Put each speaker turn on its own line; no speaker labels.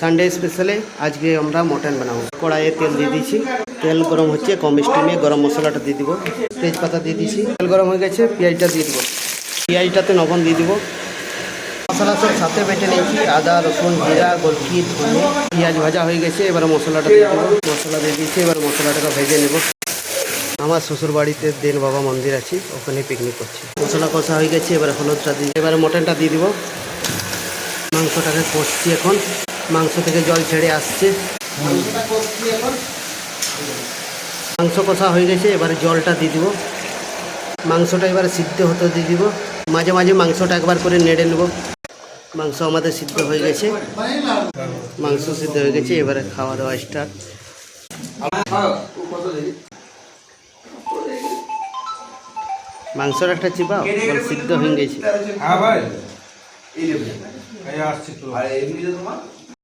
Sunday স্পেশালে আজকে আমরা mutton বানাবো। কড়াইয়ে তেল দিয়ে দিয়েছি, তেল গরম হচ্ছে, কম স্টিমে গরম মশলাটা দিয়ে দিব, তেজপাতা দিয়ে দিয়েছি, তেল গরম হয়ে গেছে, পেঁয়াজটা দিয়ে দিব, পেঁয়াজটাতে লবণ দিয়ে দিব, মশলা সব সাথে বেটে নিয়েছি, আদা রসুন জিরা গোলকি ধনে, পেঁয়াজ ভাজা হয়ে গেছে, এবার মশলাটা দিয়ে দেবো, মশলা দিয়ে দিয়েছি, এবার মশলাটাকে ভেজে নেব। আমার শ্বশুর বাড়িতে দেন বাবা মন্দির আছে, ওখানে পিকনিক করছি। মশলা কষা হয়ে গেছে, এবার হলুদটা দিয়ে, এবার মটনটা দিয়ে দিব, মাংসটাকে কষছি এখন, মাংস থেকে জল ছেড়ে আসছে, মাংস কষা হয়ে গেছে, এবারে জলটা দিয়ে দিব, মাংসটা এবারে সিদ্ধ হতে দিয়ে দিব, মাঝে মাঝে মাংসটা একবার করে নেড়ে নেব। মাংস আমাদের সিদ্ধ হয়ে গেছে, মাংস সিদ্ধ হয়ে গেছে, এবারে খাওয়া দাওয়া স্টার্ট। মাংসর একটা চিপা সিদ্ধ হয়ে গেছে।